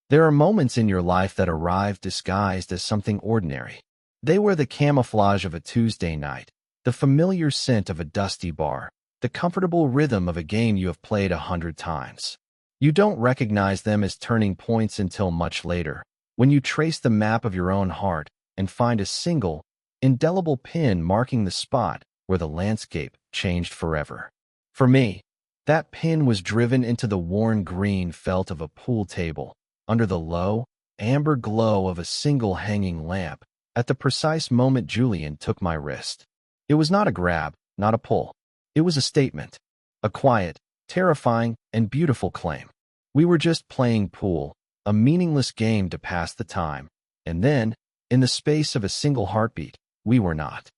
There are moments in your life that arrive disguised as something ordinary. They wear the camouflage of a Tuesday night, the familiar scent of a dusty bar, the comfortable rhythm of a game you have played 100 times. You don't recognize them as turning points until much later, when you trace the map of your own heart and find a single, indelible pin marking the spot where the landscape changed forever. For me, that pin was driven into the worn green felt of a pool table, under the low, amber glow of a single hanging lamp, at the precise moment Julian took my wrist. It was not a grab, not a pull. It was a statement. A quiet, terrifying, and beautiful claim. We were just playing pool, a meaningless game to pass the time, and then, in the space of a single heartbeat, we were not.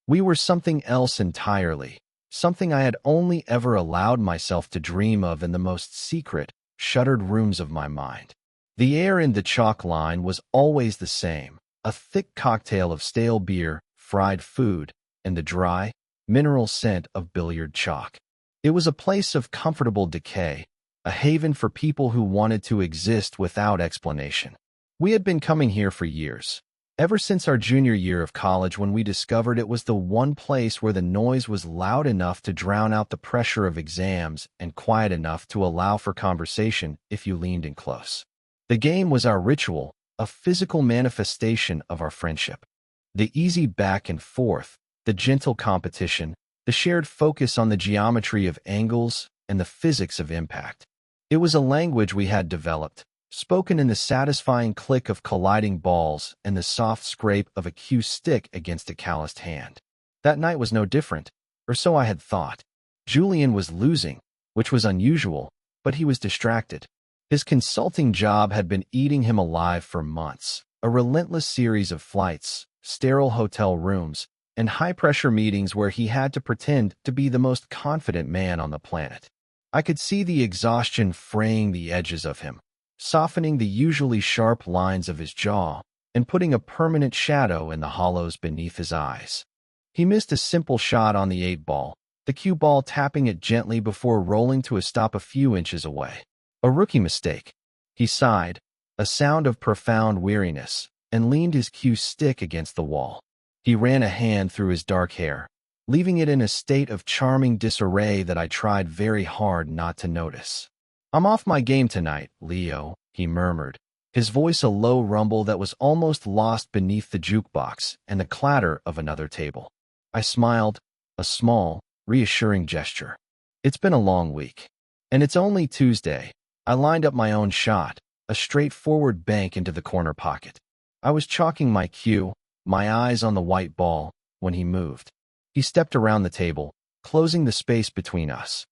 We were something else entirely, something I had only ever allowed myself to dream of in the most secret, shuttered rooms of my mind. The air in the chalk line was always the same, a thick cocktail of stale beer, fried food, and the dry, mineral scent of billiard chalk. It was a place of comfortable decay, a haven for people who wanted to exist without explanation. We had been coming here for years, ever since our junior year of college when we discovered it was the one place where the noise was loud enough to drown out the pressure of exams and quiet enough to allow for conversation if you leaned in close. The game was our ritual, a physical manifestation of our friendship. The easy back and forth, the gentle competition, the shared focus on the geometry of angles and the physics of impact. It was a language we had developed, spoken in the satisfying click of colliding balls and the soft scrape of a cue stick against a calloused hand. That night was no different, or so I had thought. Julian was losing, which was unusual, but he was distracted. His consulting job had been eating him alive for months, a relentless series of flights, sterile hotel rooms, and high-pressure meetings where he had to pretend to be the most confident man on the planet. I could see the exhaustion fraying the edges of him, softening the usually sharp lines of his jaw, and putting a permanent shadow in the hollows beneath his eyes. He missed a simple shot on the 8-ball, the cue ball tapping it gently before rolling to a stop a few inches away. A rookie mistake. He sighed, a sound of profound weariness, and leaned his cue stick against the wall. He ran a hand through his dark hair, leaving it in a state of charming disarray that I tried very hard not to notice. "I'm off my game tonight, Leo," he murmured, his voice a low rumble that was almost lost beneath the jukebox and the clatter of another table. I smiled, a small, reassuring gesture. It's been a long week. And it's only Tuesday. I lined up my own shot, a straightforward bank into the corner pocket. I was chalking my cue, my eyes on the white ball, when he moved. He stepped around the table, closing the space between us.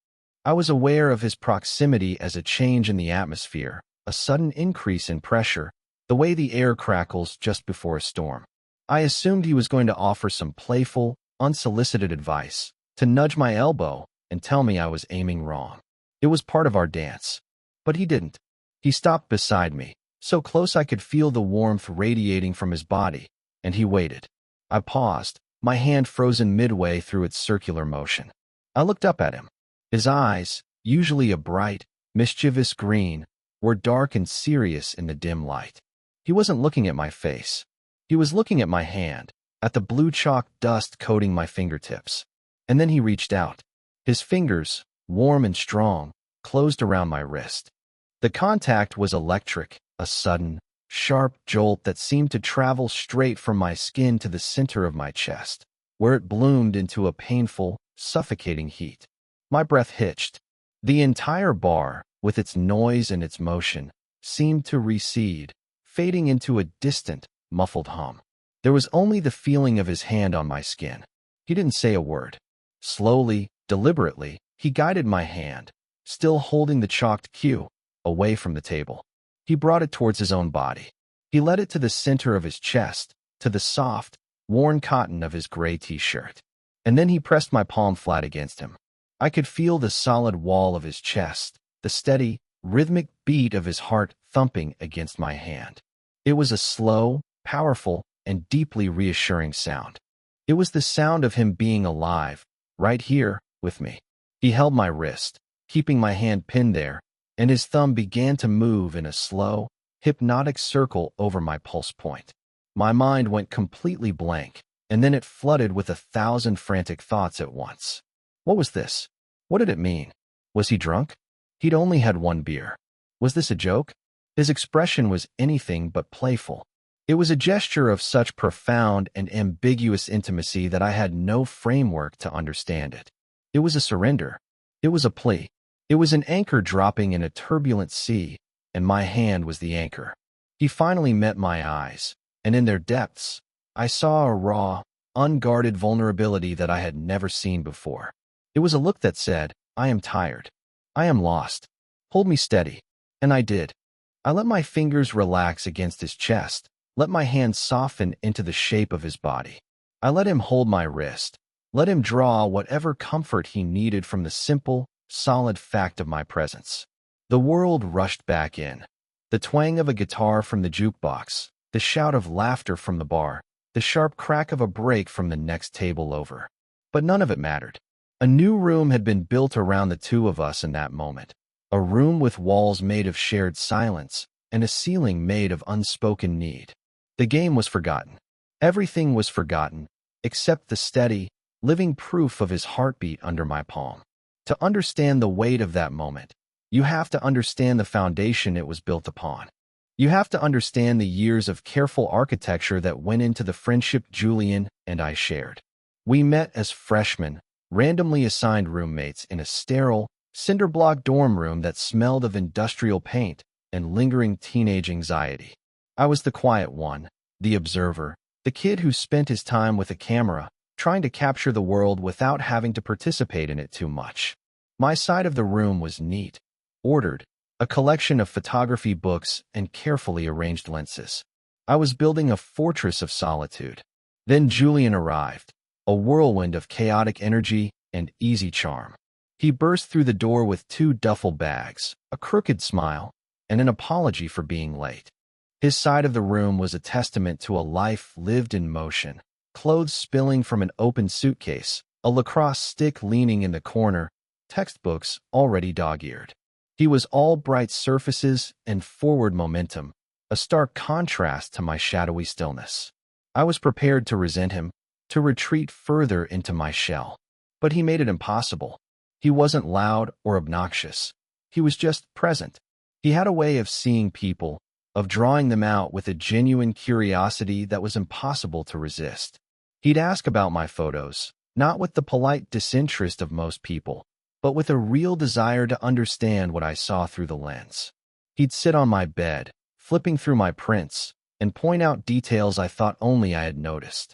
I was aware of his proximity as a change in the atmosphere, a sudden increase in pressure, the way the air crackles just before a storm. I assumed he was going to offer some playful, unsolicited advice, to nudge my elbow and tell me I was aiming wrong. It was part of our dance. But he didn't. He stopped beside me, so close I could feel the warmth radiating from his body, and he waited. I paused, my hand frozen midway through its circular motion. I looked up at him. His eyes, usually a bright, mischievous green, were dark and serious in the dim light. He wasn't looking at my face. He was looking at my hand, at the blue chalk dust coating my fingertips. And then he reached out. His fingers, warm and strong, closed around my wrist. The contact was electric, a sudden, sharp jolt that seemed to travel straight from my skin to the center of my chest, where it bloomed into a painful, suffocating heat. My breath hitched. The entire bar, with its noise and its motion, seemed to recede, fading into a distant, muffled hum. There was only the feeling of his hand on my skin. He didn't say a word. Slowly, deliberately, he guided my hand, still holding the chalked cue, away from the table. He brought it towards his own body. He led it to the center of his chest, to the soft, worn cotton of his gray t-shirt. And then he pressed my palm flat against him. I could feel the solid wall of his chest, the steady, rhythmic beat of his heart thumping against my hand. It was a slow, powerful, and deeply reassuring sound. It was the sound of him being alive, right here, with me. He held my wrist, keeping my hand pinned there, and his thumb began to move in a slow, hypnotic circle over my pulse point. My mind went completely blank, and then it flooded with 1,000 frantic thoughts at once. What was this? What did it mean? Was he drunk? He'd only had one beer. Was this a joke? His expression was anything but playful. It was a gesture of such profound and ambiguous intimacy that I had no framework to understand it. It was a surrender. It was a plea. It was an anchor dropping in a turbulent sea, and my hand was the anchor. He finally met my eyes, and in their depths, I saw a raw, unguarded vulnerability that I had never seen before. It was a look that said, "I am tired. I am lost. Hold me steady." And I did. I let my fingers relax against his chest, let my hand soften into the shape of his body. I let him hold my wrist, let him draw whatever comfort he needed from the simple, solid fact of my presence. The world rushed back in. The twang of a guitar from the jukebox, the shout of laughter from the bar, the sharp crack of a break from the next table over. But none of it mattered. A new room had been built around the two of us in that moment. A room with walls made of shared silence and a ceiling made of unspoken need. The game was forgotten. Everything was forgotten, except the steady, living proof of his heartbeat under my palm. To understand the weight of that moment, you have to understand the foundation it was built upon. You have to understand the years of careful architecture that went into the friendship Julian and I shared. We met as freshmen, randomly assigned roommates in a sterile, cinder-block dorm room that smelled of industrial paint and lingering teenage anxiety. I was the quiet one, the observer, the kid who spent his time with a camera, trying to capture the world without having to participate in it too much. My side of the room was neat, ordered, a collection of photography books and carefully arranged lenses. I was building a fortress of solitude. Then Julian arrived, a whirlwind of chaotic energy and easy charm. He burst through the door with 2 duffel bags, a crooked smile, and an apology for being late. His side of the room was a testament to a life lived in motion, clothes spilling from an open suitcase, a lacrosse stick leaning in the corner, textbooks already dog-eared. He was all bright surfaces and forward momentum, a stark contrast to my shadowy stillness. I was prepared to resent him, to retreat further into my shell. But he made it impossible. He wasn't loud or obnoxious. He was just present. He had a way of seeing people, of drawing them out with a genuine curiosity that was impossible to resist. He'd ask about my photos, not with the polite disinterest of most people, but with a real desire to understand what I saw through the lens. He'd sit on my bed, flipping through my prints, and point out details I thought only I had noticed.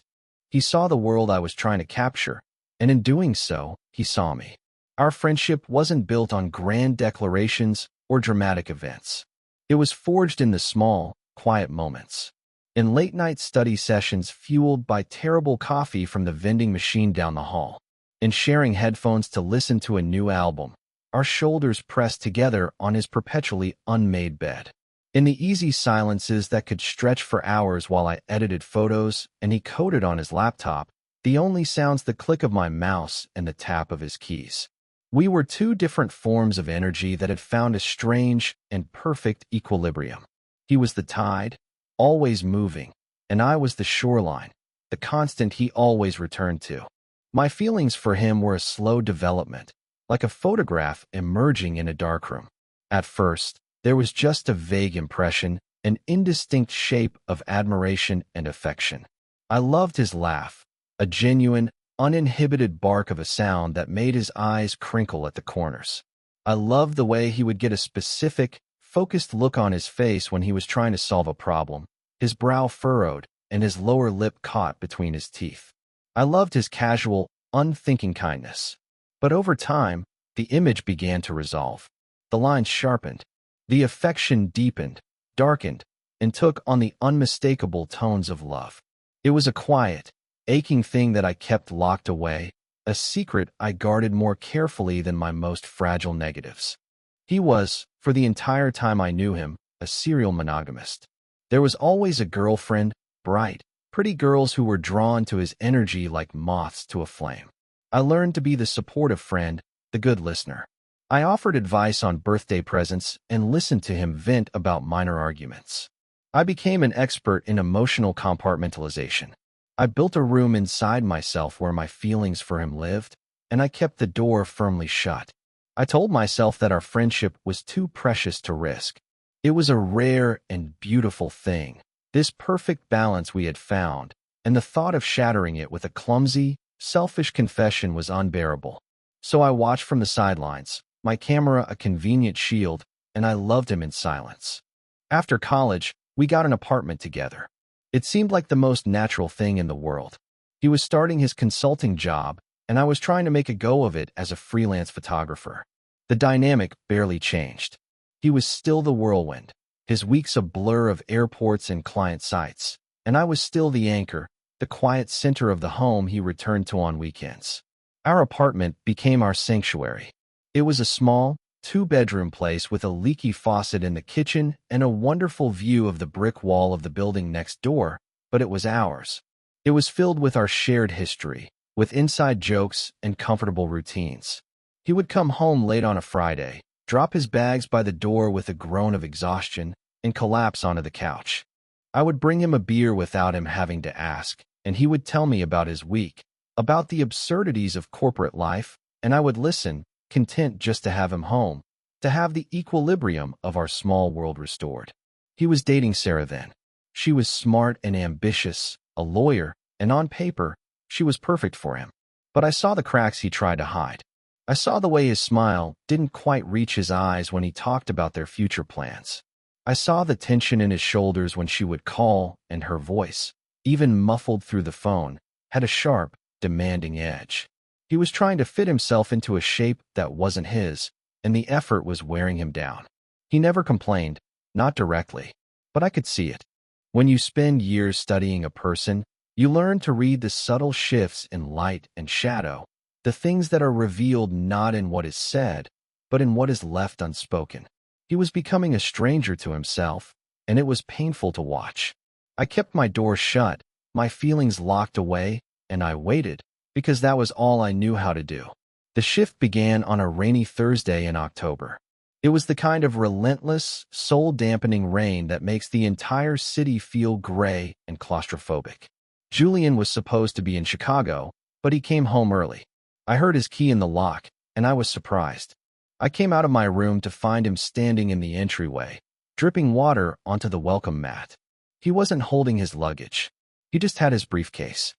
He saw the world I was trying to capture, and in doing so, he saw me. Our friendship wasn't built on grand declarations or dramatic events. It was forged in the small, quiet moments. In late-night study sessions fueled by terrible coffee from the vending machine down the hall. In sharing headphones to listen to a new album, our shoulders pressed together on his perpetually unmade bed. In the easy silences that could stretch for hours while I edited photos and he coded on his laptop, the only sounds the click of my mouse and the tap of his keys. We were 2 different forms of energy that had found a strange and perfect equilibrium. He was the tide, always moving, and I was the shoreline, the constant he always returned to. My feelings for him were a slow development, like a photograph emerging in a darkroom. At first, there was just a vague impression, an indistinct shape of admiration and affection. I loved his laugh, a genuine, uninhibited bark of a sound that made his eyes crinkle at the corners. I loved the way he would get a specific, focused look on his face when he was trying to solve a problem, his brow furrowed and his lower lip caught between his teeth. I loved his casual, unthinking kindness. But over time, the image began to resolve. The lines sharpened. The affection deepened, darkened, and took on the unmistakable tones of love. It was a quiet, aching thing that I kept locked away, a secret I guarded more carefully than my most fragile negatives. He was, for the entire time I knew him, a serial monogamist. There was always a girlfriend, bright, pretty girls who were drawn to his energy like moths to a flame. I learned to be the supportive friend, the good listener. I offered advice on birthday presents and listened to him vent about minor arguments. I became an expert in emotional compartmentalization. I built a room inside myself where my feelings for him lived, and I kept the door firmly shut. I told myself that our friendship was too precious to risk. It was a rare and beautiful thing, this perfect balance we had found, and the thought of shattering it with a clumsy, selfish confession was unbearable. So I watched from the sidelines, my camera a convenient shield, and I loved him in silence. After college, we got an apartment together. It seemed like the most natural thing in the world. He was starting his consulting job, and I was trying to make a go of it as a freelance photographer. The dynamic barely changed. He was still the whirlwind, his weeks a blur of airports and client sites, and I was still the anchor, the quiet center of the home he returned to on weekends. Our apartment became our sanctuary. It was a small, two-bedroom place with a leaky faucet in the kitchen and a wonderful view of the brick wall of the building next door, but it was ours. It was filled with our shared history, with inside jokes and comfortable routines. He would come home late on a Friday, drop his bags by the door with a groan of exhaustion, and collapse onto the couch. I would bring him a beer without him having to ask, and he would tell me about his week, about the absurdities of corporate life, and I would listen, content just to have him home, to have the equilibrium of our small world restored. He was dating Sarah then. She was smart and ambitious, a lawyer, and on paper, she was perfect for him. But I saw the cracks he tried to hide. I saw the way his smile didn't quite reach his eyes when he talked about their future plans. I saw the tension in his shoulders when she would call, and her voice, even muffled through the phone, had a sharp, demanding edge. He was trying to fit himself into a shape that wasn't his, and the effort was wearing him down. He never complained, not directly, but I could see it. When you spend years studying a person, you learn to read the subtle shifts in light and shadow, the things that are revealed not in what is said, but in what is left unspoken. He was becoming a stranger to himself, and it was painful to watch. I kept my door shut, my feelings locked away, and I waited, because that was all I knew how to do. The shift began on a rainy Thursday in October. It was the kind of relentless, soul-dampening rain that makes the entire city feel gray and claustrophobic. Julian was supposed to be in Chicago, but he came home early. I heard his key in the lock, and I was surprised. I came out of my room to find him standing in the entryway, dripping water onto the welcome mat. He wasn't holding his luggage. He just had his briefcase.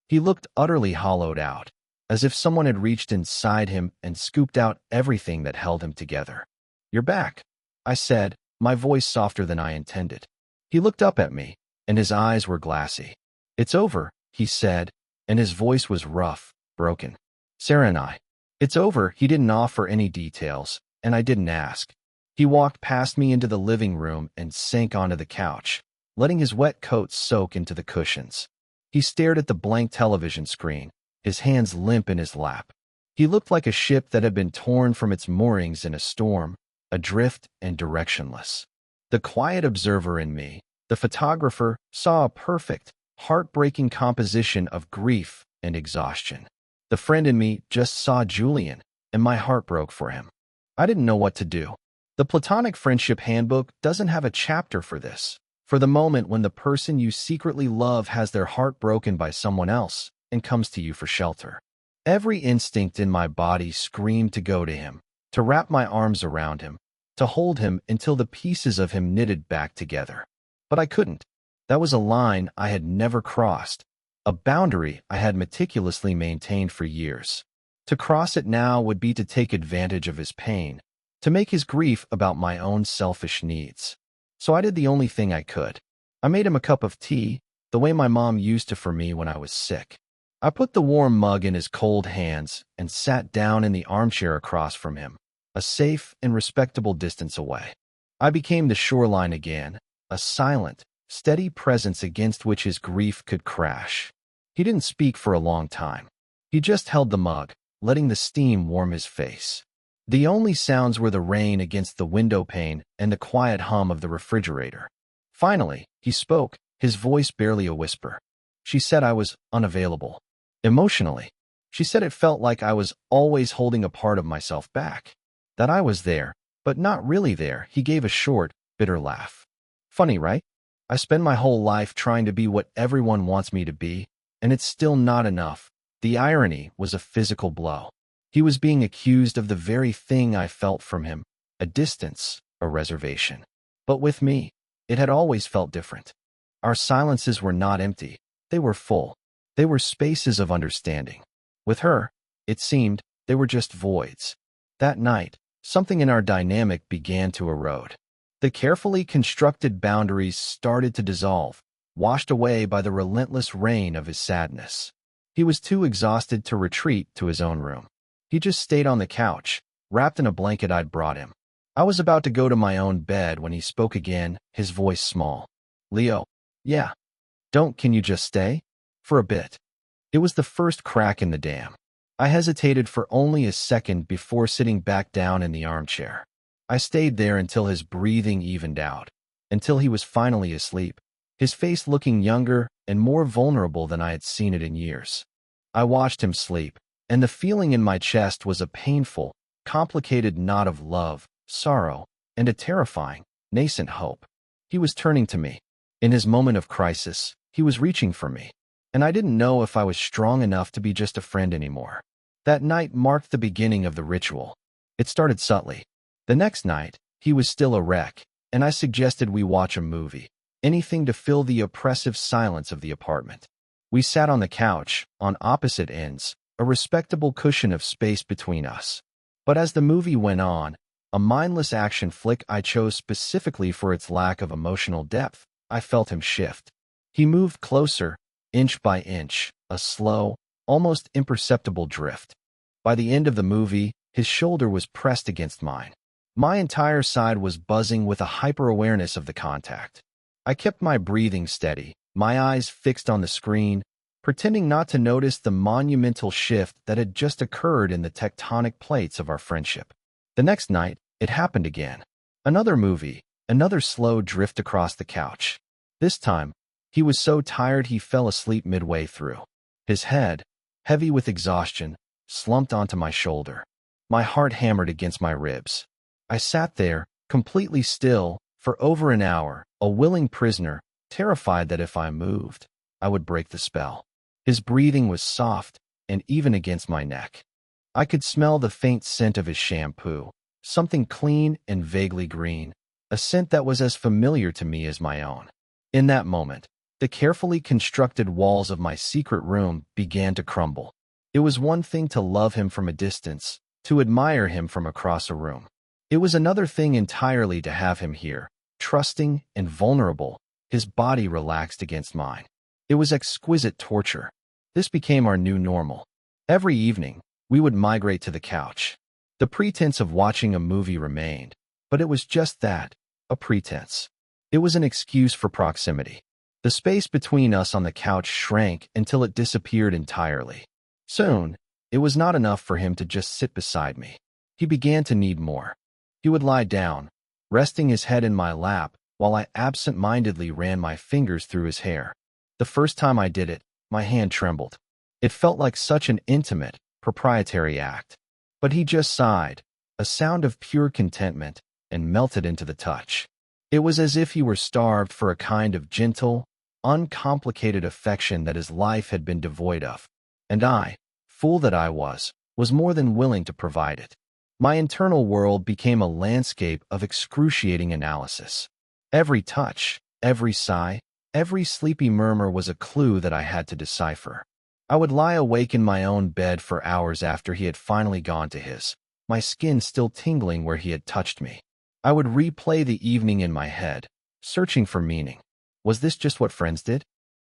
He looked utterly hollowed out, as if someone had reached inside him and scooped out everything that held him together. "You're back," I said, my voice softer than I intended. He looked up at me, and his eyes were glassy. "It's over," he said, and his voice was rough, broken. "Sarah and I." "It's over." He didn't offer any details, and I didn't ask. He walked past me into the living room and sank onto the couch, letting his wet coat soak into the cushions. He stared at the blank television screen, his hands limp in his lap. He looked like a ship that had been torn from its moorings in a storm, adrift and directionless. The quiet observer in me, the photographer, saw a perfect, heartbreaking composition of grief and exhaustion. The friend in me just saw Julian, and my heart broke for him. I didn't know what to do. The Platonic Friendship Handbook doesn't have a chapter for this, for the moment when the person you secretly love has their heart broken by someone else and comes to you for shelter. Every instinct in my body screamed to go to him, to wrap my arms around him, to hold him until the pieces of him knitted back together. But I couldn't. That was a line I had never crossed, a boundary I had meticulously maintained for years. To cross it now would be to take advantage of his pain, to make his grief about my own selfish needs. So I did the only thing I could. I made him a cup of tea, the way my mom used to for me when I was sick. I put the warm mug in his cold hands and sat down in the armchair across from him, a safe and respectable distance away. I became the shoreline again, a silent, steady presence against which his grief could crash. He didn't speak for a long time. He just held the mug, letting the steam warm his face. The only sounds were the rain against the window pane and the quiet hum of the refrigerator. Finally, he spoke, his voice barely a whisper. She said I was unavailable. Emotionally. She said it felt like I was always holding a part of myself back. that I was there, but not really there. He gave a short, bitter laugh. Funny, right? I spend my whole life trying to be what everyone wants me to be, and it's still not enough. The irony was a physical blow. He was being accused of the very thing I felt from him, a distance, a reservation. But with me, it had always felt different. Our silences were not empty. They were full. They were spaces of understanding. With her, it seemed, they were just voids. That night, something in our dynamic began to erode. The carefully constructed boundaries started to dissolve, washed away by the relentless rain of his sadness. He was too exhausted to retreat to his own room. He just stayed on the couch, wrapped in a blanket I'd brought him. I was about to go to my own bed when he spoke again, his voice small. Leo, yeah. Can you just stay? For a bit. It was the first crack in the dam. I hesitated for only a second before sitting back down in the armchair. I stayed there until his breathing evened out, until he was finally asleep, his face looking younger and more vulnerable than I had seen it in years. I watched him sleep, and the feeling in my chest was a painful, complicated knot of love, sorrow, and a terrifying, nascent hope. He was turning to me. In his moment of crisis, he was reaching for me, and I didn't know if I was strong enough to be just a friend anymore. That night marked the beginning of the ritual. It started subtly. The next night, he was still a wreck, and I suggested we watch a movie, anything to fill the oppressive silence of the apartment. We sat on the couch, on opposite ends, a respectable cushion of space between us. But as the movie went on, a mindless action flick I chose specifically for its lack of emotional depth, I felt him shift. He moved closer, inch by inch, a slow, almost imperceptible drift. By the end of the movie, his shoulder was pressed against mine. My entire side was buzzing with a hyper-awareness of the contact. I kept my breathing steady, my eyes fixed on the screen, pretending not to notice the monumental shift that had just occurred in the tectonic plates of our friendship. The next night, it happened again. Another movie, another slow drift across the couch. This time, he was so tired he fell asleep midway through. His head, heavy with exhaustion, slumped onto my shoulder. My heart hammered against my ribs. I sat there, completely still, for over an hour, a willing prisoner, terrified that if I moved, I would break the spell. His breathing was soft, and even against my neck. I could smell the faint scent of his shampoo, something clean and vaguely green, a scent that was as familiar to me as my own. In that moment, the carefully constructed walls of my secret room began to crumble. It was one thing to love him from a distance, to admire him from across a room. It was another thing entirely to have him here, trusting and vulnerable, his body relaxed against mine. It was exquisite torture. This became our new normal. Every evening, we would migrate to the couch. The pretense of watching a movie remained, but it was just that, a pretense. It was an excuse for proximity. The space between us on the couch shrank until it disappeared entirely. Soon, it was not enough for him to just sit beside me. He began to need more. He would lie down, resting his head in my lap, while I absent-mindedly ran my fingers through his hair. The first time I did it, my hand trembled. It felt like such an intimate, proprietary act. But he just sighed, a sound of pure contentment, and melted into the touch. It was as if he were starved for a kind of gentle, uncomplicated affection that his life had been devoid of. And I, fool that I was more than willing to provide it. My internal world became a landscape of excruciating analysis. Every touch, every sigh, every sleepy murmur was a clue that I had to decipher. I would lie awake in my own bed for hours after he had finally gone to his, my skin still tingling where he had touched me. I would replay the evening in my head, searching for meaning. Was this just what friends did?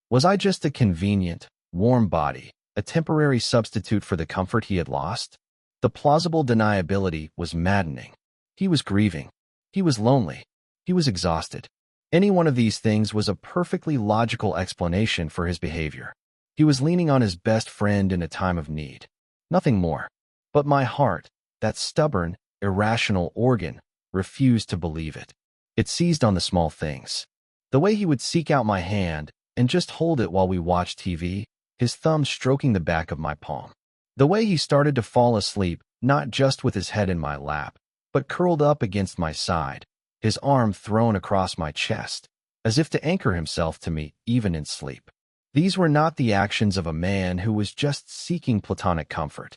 Was I just a convenient, warm body, a temporary substitute for the comfort he had lost? The plausible deniability was maddening. He was grieving. He was lonely. He was exhausted. Any one of these things was a perfectly logical explanation for his behavior. He was leaning on his best friend in a time of need. Nothing more. But my heart, that stubborn, irrational organ, refused to believe it. It seized on the small things. The way he would seek out my hand and just hold it while we watched TV, his thumb stroking the back of my palm. The way he started to fall asleep, not just with his head in my lap, but curled up against my side, his arm thrown across my chest, as if to anchor himself to me even in sleep. These were not the actions of a man who was just seeking platonic comfort.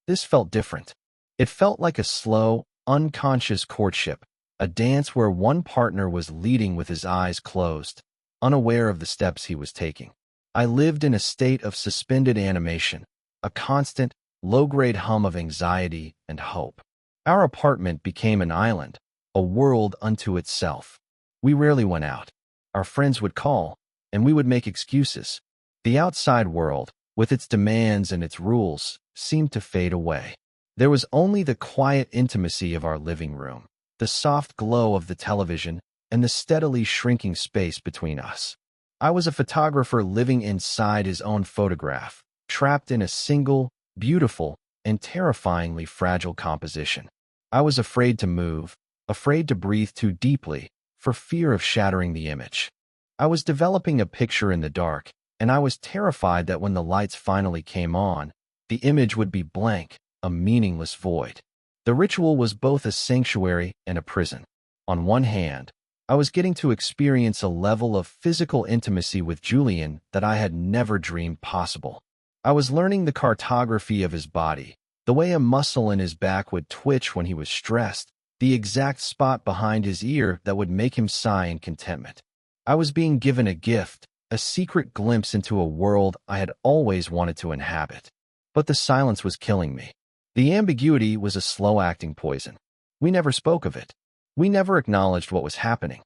This felt different. It felt like a slow, unconscious courtship, a dance where one partner was leading with his eyes closed, unaware of the steps he was taking. I lived in a state of suspended animation, a constant, low-grade hum of anxiety and hope. Our apartment became an island, a world unto itself. We rarely went out. Our friends would call, and we would make excuses. The outside world, with its demands and its rules, seemed to fade away. There was only the quiet intimacy of our living room, the soft glow of the television, and the steadily shrinking space between us. I was a photographer living inside his own photograph, trapped in a single, beautiful, and terrifyingly fragile composition. I was afraid to move, afraid to breathe too deeply, for fear of shattering the image. I was developing a picture in the dark, and I was terrified that when the lights finally came on, the image would be blank, a meaningless void. The ritual was both a sanctuary and a prison. On one hand, I was getting to experience a level of physical intimacy with Julian that I had never dreamed possible. I was learning the cartography of his body, the way a muscle in his back would twitch when he was stressed, the exact spot behind his ear that would make him sigh in contentment. I was being given a gift, a secret glimpse into a world I had always wanted to inhabit. But the silence was killing me. The ambiguity was a slow-acting poison. We never spoke of it. We never acknowledged what was happening.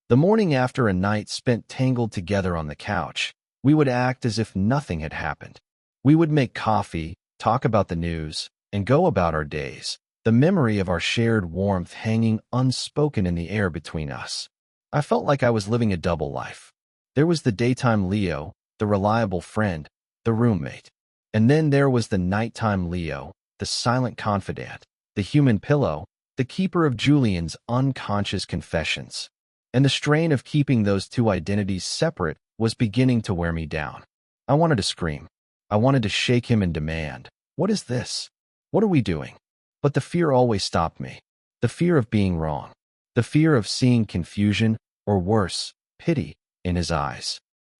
The morning after a night spent tangled together on the couch, we would act as if nothing had happened. We would make coffee, talk about the news, and go about our days, the memory of our shared warmth hanging unspoken in the air between us. I felt like I was living a double life. There was the daytime Leo, the reliable friend, the roommate. And then there was the nighttime Leo, the silent confidant, the human pillow, the keeper of Julian's unconscious confessions. And the strain of keeping those two identities separate was beginning to wear me down. I wanted to scream. I wanted to shake him and demand, "What is this? What are we doing?" But the fear always stopped me. The fear of being wrong. The fear of seeing confusion, or worse, pity, in his eyes.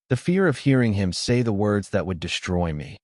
The fear of hearing him say the words that would destroy me.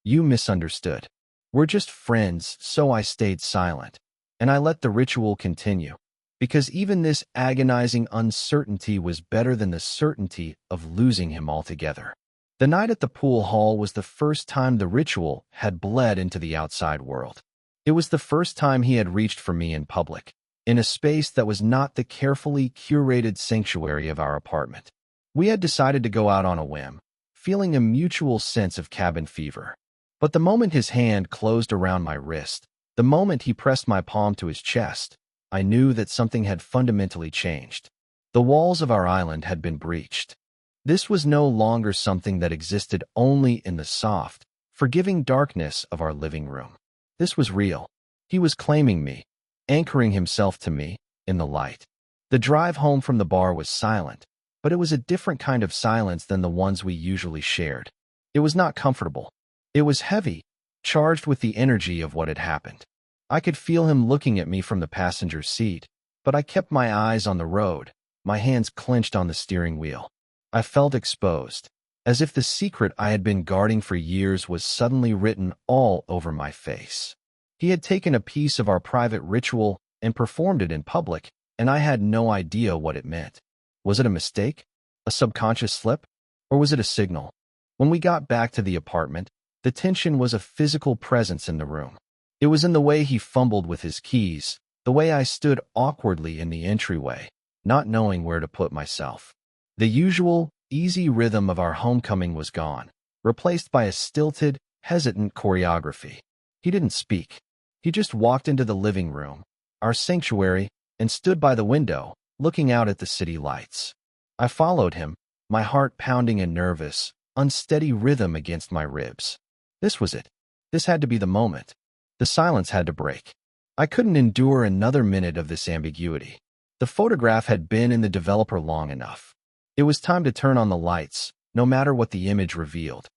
"You misunderstood. We're just friends," so I stayed silent. And I let the ritual continue, because even this agonizing uncertainty was better than the certainty of losing him altogether. The night at the pool hall was the first time the ritual had bled into the outside world. It was the first time he had reached for me in public, in a space that was not the carefully curated sanctuary of our apartment. We had decided to go out on a whim, feeling a mutual sense of cabin fever. But the moment his hand closed around my wrist, the moment he pressed my palm to his chest, I knew that something had fundamentally changed. The walls of our island had been breached. This was no longer something that existed only in the soft, forgiving darkness of our living room. This was real. He was claiming me, anchoring himself to me, in the light. The drive home from the bar was silent, but it was a different kind of silence than the ones we usually shared. It was not comfortable. It was heavy, charged with the energy of what had happened. I could feel him looking at me from the passenger seat, but I kept my eyes on the road, my hands clenched on the steering wheel. I felt exposed, as if the secret I had been guarding for years was suddenly written all over my face. He had taken a piece of our private ritual and performed it in public, and I had no idea what it meant. Was it a mistake? A subconscious slip? Or was it a signal? When we got back to the apartment, the tension was a physical presence in the room. It was in the way he fumbled with his keys, the way I stood awkwardly in the entryway, not knowing where to put myself. The usual, easy rhythm of our homecoming was gone, replaced by a stilted, hesitant choreography. He didn't speak. He just walked into the living room, our sanctuary, and stood by the window, looking out at the city lights. I followed him, my heart pounding a nervous, unsteady rhythm against my ribs. This was it. This had to be the moment. The silence had to break. I couldn't endure another minute of this ambiguity. The photograph had been in the developer long enough. It was time to turn on the lights, no matter what the image revealed.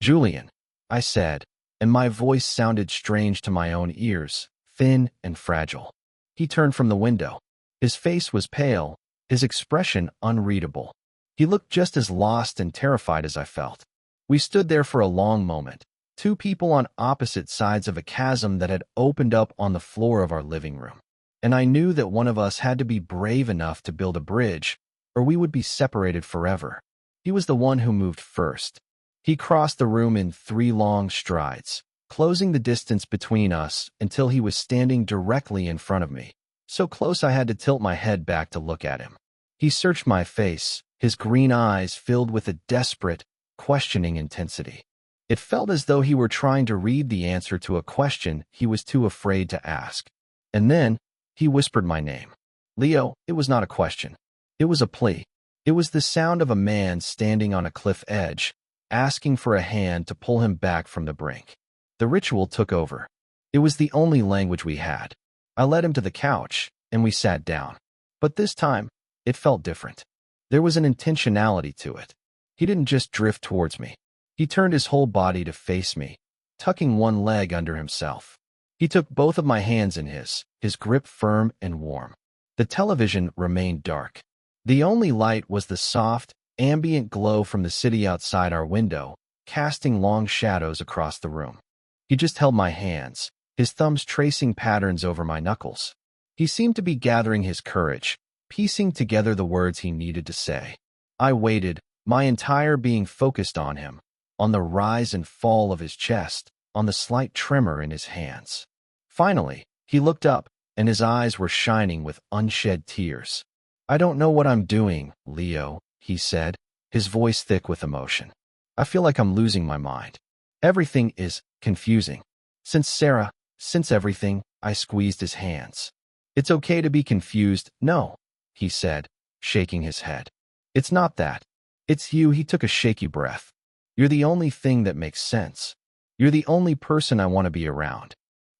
"Julian," I said, and my voice sounded strange to my own ears, thin and fragile. He turned from the window. His face was pale, his expression unreadable. He looked just as lost and terrified as I felt. We stood there for a long moment, two people on opposite sides of a chasm that had opened up on the floor of our living room. And I knew that one of us had to be brave enough to build a bridge, or we would be separated forever. He was the one who moved first. He crossed the room in 3 long strides, closing the distance between us until he was standing directly in front of me, so close I had to tilt my head back to look at him. He searched my face, his green eyes filled with a desperate, questioning intensity. It felt as though he were trying to read the answer to a question he was too afraid to ask. And then, he whispered my name. Leo, it was not a question. It was a plea. It was the sound of a man standing on a cliff edge, asking for a hand to pull him back from the brink. The ritual took over. It was the only language we had. I led him to the couch, and we sat down. But this time, it felt different. There was an intentionality to it. He didn't just drift towards me. He turned his whole body to face me, tucking one leg under himself. He took both of my hands in his grip firm and warm. The television remained dark. The only light was the soft, ambient glow from the city outside our window, casting long shadows across the room. He just held my hands, his thumbs tracing patterns over my knuckles. He seemed to be gathering his courage, piecing together the words he needed to say. I waited, my entire being focused on him, on the rise and fall of his chest, on the slight tremor in his hands. Finally, he looked up, and his eyes were shining with unshed tears. I don't know what I'm doing, Leo, he said, his voice thick with emotion. I feel like I'm losing my mind. Everything is confusing. Since everything, I squeezed his hands. It's okay to be confused, no, he said, shaking his head. It's not that. It's you, he took a shaky breath. You're the only thing that makes sense. You're the only person I want to be around.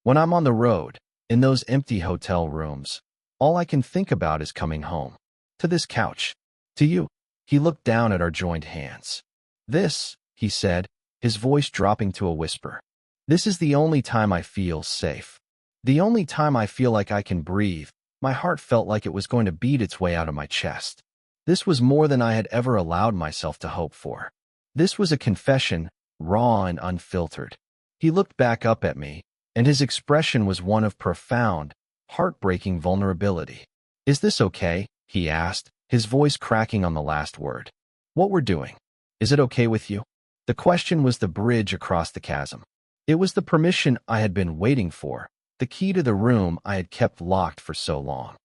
When I'm on the road, in those empty hotel rooms, all I can think about is coming home. To this couch. To you. He looked down at our joined hands. This, he said, his voice dropping to a whisper. This is the only time I feel safe. The only time I feel like I can breathe. My heart felt like it was going to beat its way out of my chest. This was more than I had ever allowed myself to hope for. This was a confession, raw and unfiltered. He looked back up at me, and his expression was one of profound, heartbreaking vulnerability. Is this okay? He asked, his voice cracking on the last word. What we're doing. Is it okay with you? The question was the bridge across the chasm. It was the permission I had been waiting for, the key to the room I had kept locked for so long.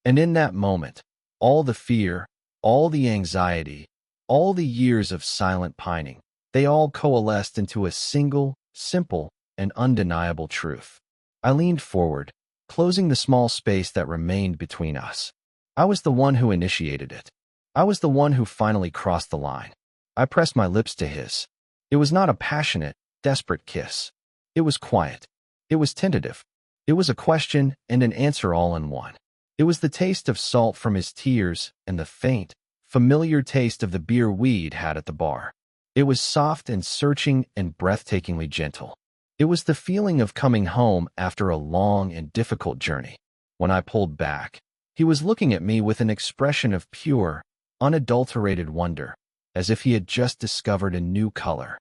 And in that moment, all the fear, all the anxiety, all the years of silent pining, they all coalesced into a single, simple, and undeniable truth. I leaned forward, closing the small space that remained between us. I was the one who initiated it. I was the one who finally crossed the line. I pressed my lips to his. It was not a passionate, desperate kiss. It was quiet. It was tentative. It was a question and an answer all in one. It was the taste of salt from his tears and the faint, familiar taste of the beer we'd had at the bar. It was soft and searching and breathtakingly gentle. It was the feeling of coming home after a long and difficult journey. When I pulled back, he was looking at me with an expression of pure, unadulterated wonder, as if he had just discovered a new color.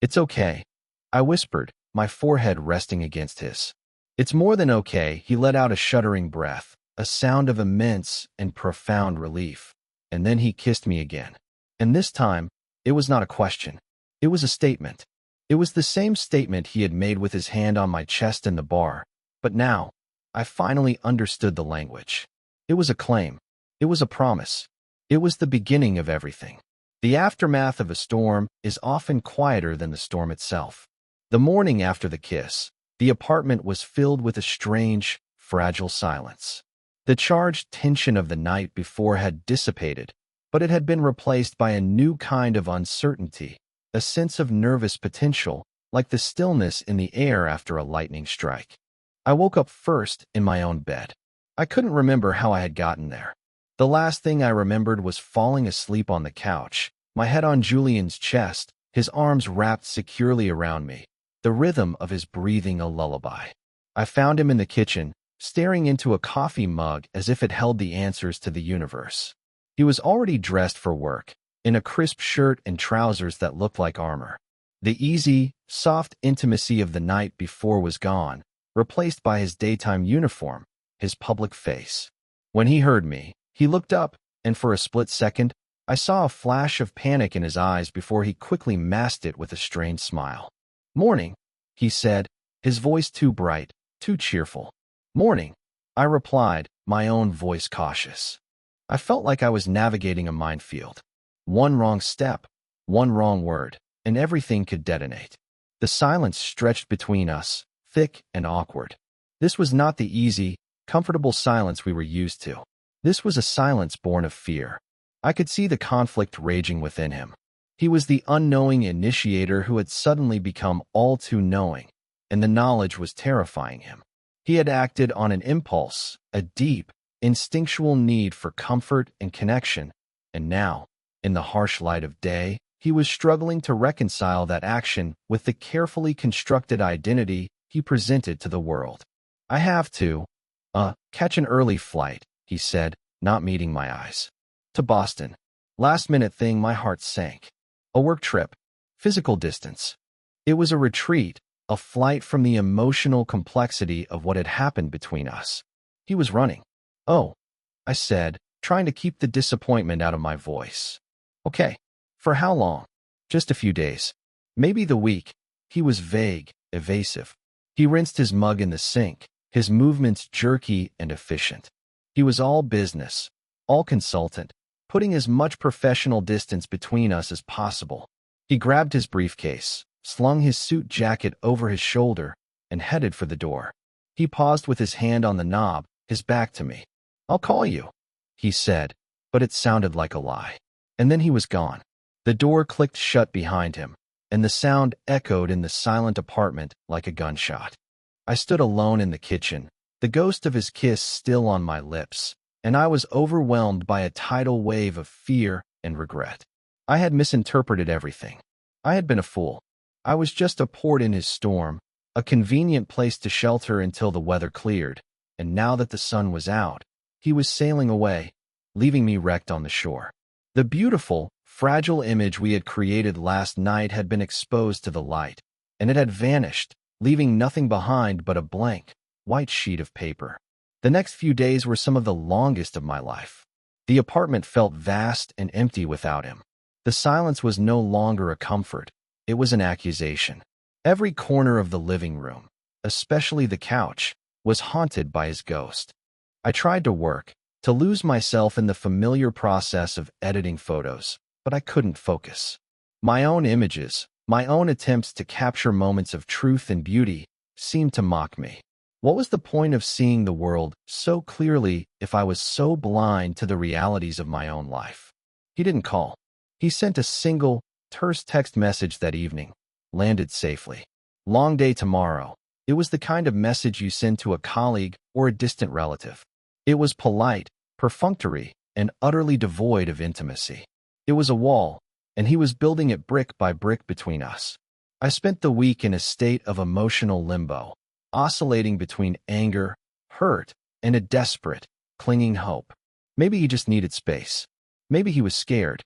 It's okay, I whispered, my forehead resting against his. It's more than okay, he let out a shuddering breath, a sound of immense and profound relief. And then he kissed me again. And this time, it was not a question. It was a statement. It was the same statement he had made with his hand on my chest in the bar. But now, I finally understood the language. It was a claim. It was a promise. It was the beginning of everything. The aftermath of a storm is often quieter than the storm itself. The morning after the kiss, the apartment was filled with a strange, fragile silence. The charged tension of the night before had dissipated, but it had been replaced by a new kind of uncertainty, a sense of nervous potential, like the stillness in the air after a lightning strike. I woke up first in my own bed. I couldn't remember how I had gotten there. The last thing I remembered was falling asleep on the couch, my head on Julian's chest, his arms wrapped securely around me, the rhythm of his breathing a lullaby. I found him in the kitchen, staring into a coffee mug as if it held the answers to the universe. He was already dressed for work, in a crisp shirt and trousers that looked like armor. The easy, soft intimacy of the night before was gone, replaced by his daytime uniform, his public face. When he heard me, he looked up, and for a split second, I saw a flash of panic in his eyes before he quickly masked it with a strained smile. "Morning," he said, his voice too bright, too cheerful. "Morning," I replied, my own voice cautious. I felt like I was navigating a minefield. One wrong step, one wrong word, and everything could detonate. The silence stretched between us, thick and awkward. This was not the easy, comfortable silence we were used to. This was a silence born of fear. I could see the conflict raging within him. He was the unknowing initiator who had suddenly become all too knowing, and the knowledge was terrifying him. He had acted on an impulse, a deep, instinctual need for comfort and connection, and now, in the harsh light of day, he was struggling to reconcile that action with the carefully constructed identity he presented to the world. "I have to, catch an early flight," he said, not meeting my eyes. "To Boston. Last-minute thing, my heart sank. A work trip. Physical distance." It was a retreat, a flight from the emotional complexity of what had happened between us. He was running. "Oh," I said, trying to keep the disappointment out of my voice. "Okay. For how long?" "Just a few days. Maybe the week." He was vague, evasive. He rinsed his mug in the sink, his movements jerky and efficient. He was all business, all consultant, putting as much professional distance between us as possible. He grabbed his briefcase, slung his suit jacket over his shoulder, and headed for the door. He paused with his hand on the knob, his back to me. "I'll call you," he said, but it sounded like a lie. And then he was gone. The door clicked shut behind him, and the sound echoed in the silent apartment like a gunshot. I stood alone in the kitchen, the ghost of his kiss still on my lips, and I was overwhelmed by a tidal wave of fear and regret. I had misinterpreted everything. I had been a fool. I was just a port in his storm, a convenient place to shelter until the weather cleared, and now that the sun was out, he was sailing away, leaving me wrecked on the shore. The beautiful, fragile image we had created last night had been exposed to the light, and it had vanished, leaving nothing behind but a blank, white sheet of paper. The next few days were some of the longest of my life. The apartment felt vast and empty without him. The silence was no longer a comfort, it was an accusation. Every corner of the living room, especially the couch, was haunted by his ghost. I tried to work, to lose myself in the familiar process of editing photos, but I couldn't focus. My own images, my own attempts to capture moments of truth and beauty, seemed to mock me. What was the point of seeing the world so clearly if I was so blind to the realities of my own life? He didn't call. He sent a single, terse text message that evening. Landed safely. Long day tomorrow. It was the kind of message you send to a colleague or a distant relative. It was polite, perfunctory, and utterly devoid of intimacy. It was a wall, and he was building it brick by brick between us. I spent the week in a state of emotional limbo, oscillating between anger, hurt, and a desperate, clinging hope. Maybe he just needed space. Maybe he was scared.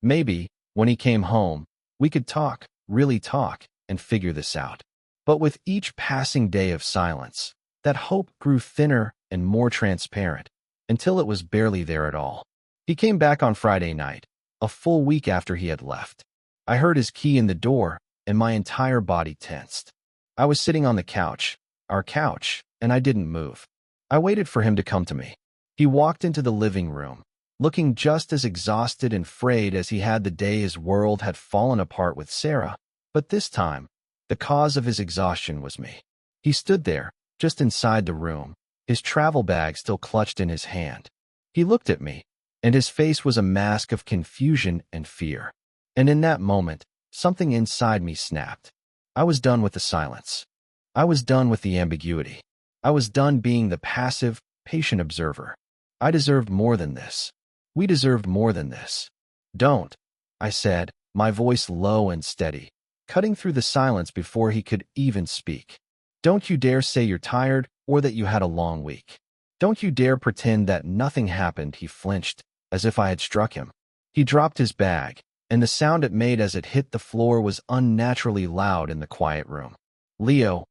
Maybe, when he came home, we could talk, really talk, and figure this out. But with each passing day of silence, that hope grew thinner and more transparent, until it was barely there at all. He came back on Friday night, a full week after he had left. I heard his key in the door, and my entire body tensed. I was sitting on the couch, our couch, and I didn't move. I waited for him to come to me. He walked into the living room, looking just as exhausted and frayed as he had the day his world had fallen apart with Sarah, but this time, the cause of his exhaustion was me. He stood there, just inside the room, his travel bag still clutched in his hand. He looked at me, and his face was a mask of confusion and fear. And in that moment, something inside me snapped. I was done with the silence. I was done with the ambiguity. I was done being the passive, patient observer. I deserved more than this. We deserved more than this. "Don't," I said, my voice low and steady, cutting through the silence before he could even speak. "Don't you dare say you're tired or that you had a long week. Don't you dare pretend that nothing happened. He flinched, as if I had struck him. He dropped his bag, and the sound it made as it hit the floor was unnaturally loud in the quiet room. Leo,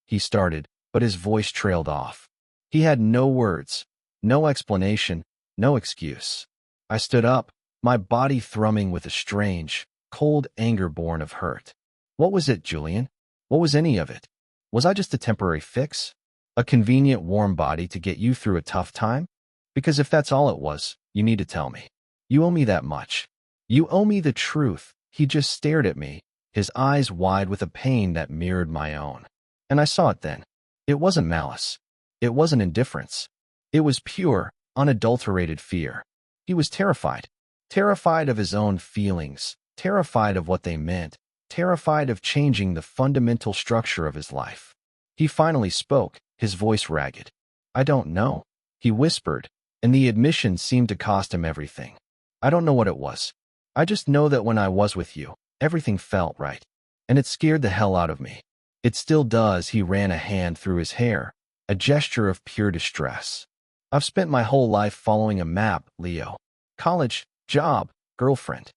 he started, but his voice trailed off. He had no words, no explanation, no excuse. I stood up, my body thrumming with a strange, cold anger born of hurt. What was it, Julian? What was any of it? Was I just a temporary fix? A convenient warm body to get you through a tough time? Because if that's all it was, you need to tell me. You owe me that much. You owe me the truth. He just stared at me, his eyes wide with a pain that mirrored my own. And I saw it then. It wasn't malice. It wasn't indifference. It was pure, unadulterated fear. He was terrified. Terrified of his own feelings, terrified of what they meant, terrified of changing the fundamental structure of his life. He finally spoke, his voice ragged. I don't know, he whispered, and the admission seemed to cost him everything. I don't know what it was. I just know that when I was with you, everything felt right. And it scared the hell out of me. It still does. He ran a hand through his hair, a gesture of pure distress. I've spent my whole life following a map, Leo. College, job, girlfriend.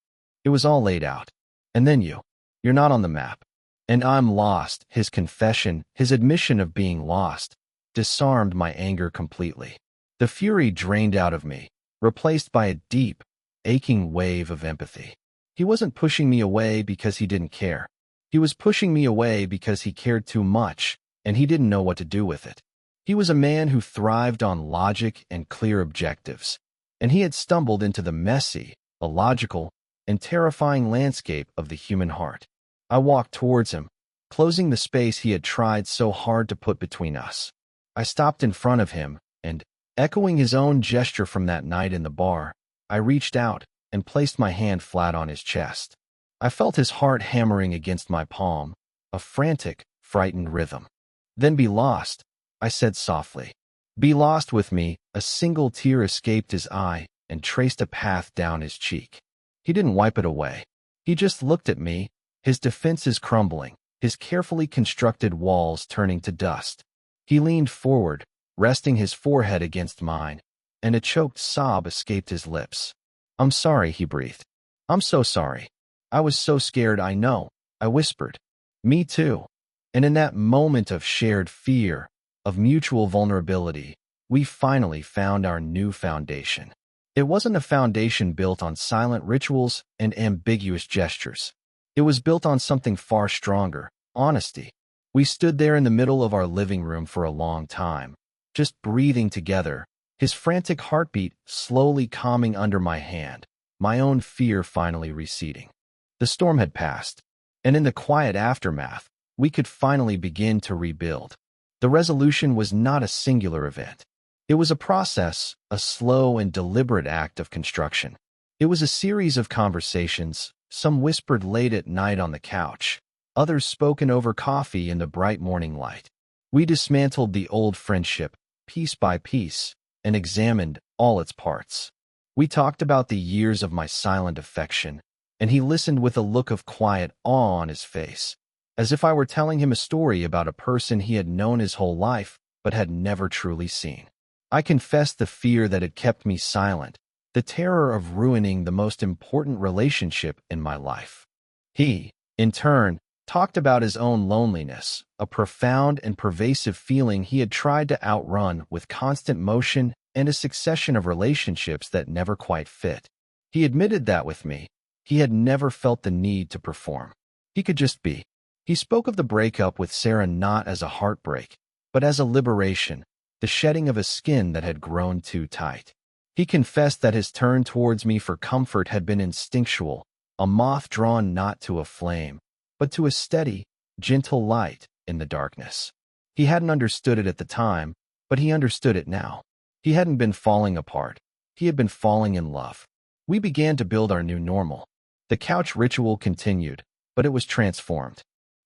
It was all laid out. And then you're not on the map. And I'm lost. His confession, his admission of being lost, disarmed my anger completely. The fury drained out of me, replaced by a deep, aching wave of empathy. He wasn't pushing me away because he didn't care. He was pushing me away because he cared too much, and he didn't know what to do with it. He was a man who thrived on logic and clear objectives, and he had stumbled into the messy, illogical, and terrifying landscape of the human heart. I walked towards him, closing the space he had tried so hard to put between us. I stopped in front of him, and, echoing his own gesture from that night in the bar, I reached out and placed my hand flat on his chest. I felt his heart hammering against my palm, a frantic, frightened rhythm. Then be lost, I said softly. Be lost with me. A single tear escaped his eye and traced a path down his cheek. He didn't wipe it away. He just looked at me, his defenses crumbling, his carefully constructed walls turning to dust. He leaned forward, resting his forehead against mine, and a choked sob escaped his lips. I'm sorry, he breathed. I'm so sorry. I was so scared. I know, I whispered. Me too. And in that moment of shared fear, of mutual vulnerability, we finally found our new foundation. It wasn't a foundation built on silent rituals and ambiguous gestures. It was built on something far stronger, honesty. We stood there in the middle of our living room for a long time, just breathing together, his frantic heartbeat slowly calming under my hand, my own fear finally receding. The storm had passed, and in the quiet aftermath, we could finally begin to rebuild. The resolution was not a singular event. It was a process, a slow and deliberate act of construction. It was a series of conversations, some whispered late at night on the couch, others spoken over coffee in the bright morning light. We dismantled the old friendship, piece by piece, and examined all its parts. We talked about the years of my silent affection, and he listened with a look of quiet awe on his face, as if I were telling him a story about a person he had known his whole life but had never truly seen. I confessed the fear that had kept me silent, the terror of ruining the most important relationship in my life. He, in turn, talked about his own loneliness, a profound and pervasive feeling he had tried to outrun with constant motion and a succession of relationships that never quite fit. He admitted that with me, he had never felt the need to perform. He could just be. He spoke of the breakup with Sarah not as a heartbreak, but as a liberation, the shedding of a skin that had grown too tight. He confessed that his turn towards me for comfort had been instinctual, a moth drawn not to a flame, but to a steady, gentle light in the darkness. He hadn't understood it at the time, but he understood it now. He hadn't been falling apart. He had been falling in love. We began to build our new normal. The couch ritual continued, but it was transformed.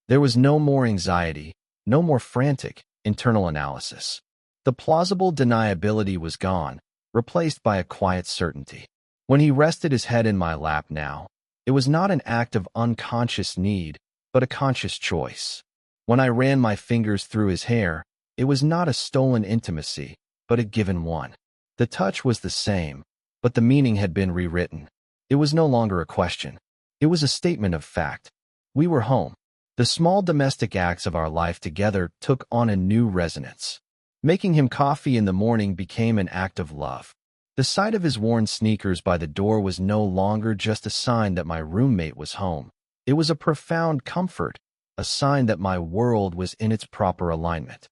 There was no more anxiety, no more frantic, internal analysis. The plausible deniability was gone, replaced by a quiet certainty. When he rested his head in my lap now, it was not an act of unconscious need, but a conscious choice. When I ran my fingers through his hair, It was not a stolen intimacy, but a given one. The touch was the same, but the meaning had been rewritten. It was no longer a question. It was a statement of fact. We were home. The small domestic acts of our life together took on a new resonance. Making him coffee in the morning became an act of love. The sight of his worn sneakers by the door was no longer just a sign that my roommate was home. It was a profound comfort, a sign that my world was in its proper alignment.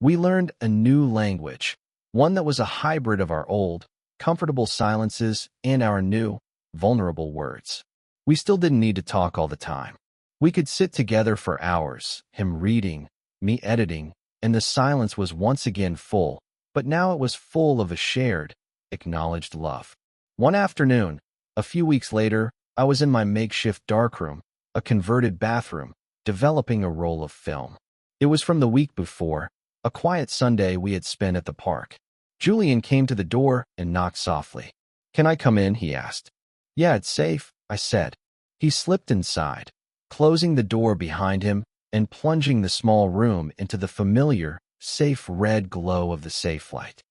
We learned a new language, one that was a hybrid of our old, comfortable silences and our new, vulnerable words. We still didn't need to talk all the time. We could sit together for hours, him reading, me editing, and the silence was once again full, but now it was full of a shared, acknowledged love. One afternoon, a few weeks later, I was in my makeshift darkroom, a converted bathroom, developing a roll of film. It was from the week before, a quiet Sunday we had spent at the park. Julian came to the door and knocked softly. "Can I come in?" he asked. "Yeah, it's safe," I said. He slipped inside, closing the door behind him and plunging the small room into the familiar, safe red glow of the safe light.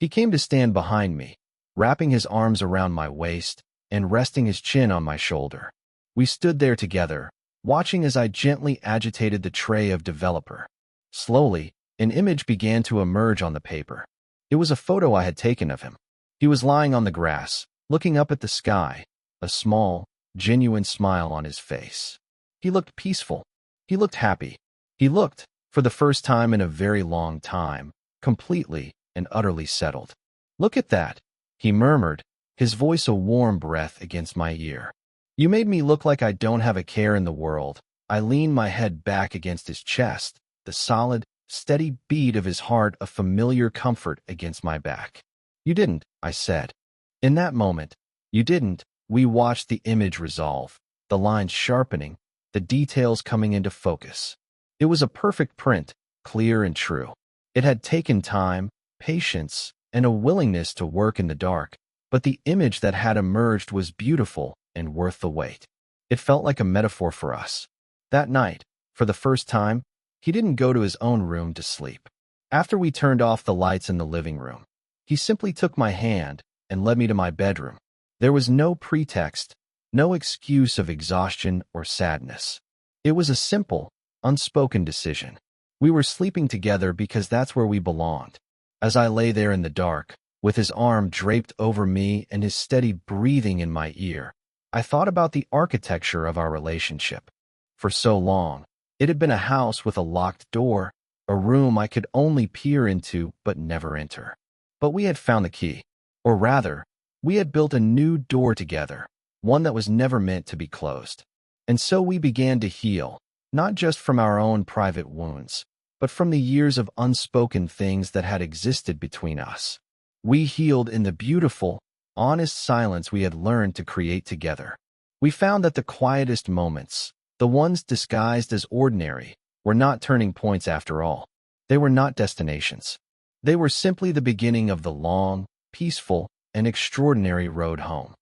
He came to stand behind me, wrapping his arms around my waist and resting his chin on my shoulder. We stood there together, watching as I gently agitated the tray of developer. Slowly, an image began to emerge on the paper. It was a photo I had taken of him. He was lying on the grass, looking up at the sky, a small, genuine smile on his face. He looked peaceful. He looked happy. He looked, for the first time in a very long time, completely and utterly settled. "Look at that," he murmured, his voice a warm breath against my ear. "You made me look like I don't have a care in the world." I leaned my head back against his chest, the solid, steady beat of his heart a familiar comfort against my back. "You didn't," I said. In that moment, "You didn't." We watched the image resolve, the lines sharpening, the details coming into focus. It was a perfect print, clear and true. It had taken time, patience, and a willingness to work in the dark, but the image that had emerged was beautiful and worth the wait. It felt like a metaphor for us. That night, for the first time, he didn't go to his own room to sleep. After we turned off the lights in the living room, he simply took my hand and led me to my bedroom. There was no pretext, no excuse of exhaustion or sadness. It was a simple, unspoken decision. We were sleeping together because that's where we belonged. As I lay there in the dark, with his arm draped over me and his steady breathing in my ear, I thought about the architecture of our relationship. For so long, it had been a house with a locked door, a room I could only peer into but never enter. But we had found the key. Or rather, we had built a new door together, one that was never meant to be closed. And so we began to heal, not just from our own private wounds, but from the years of unspoken things that had existed between us. We healed in the beautiful, honest silence we had learned to create together. We found that the quietest moments, the ones disguised as ordinary, were not turning points after all. They were not destinations. They were simply the beginning of the long, peaceful, and extraordinary road home.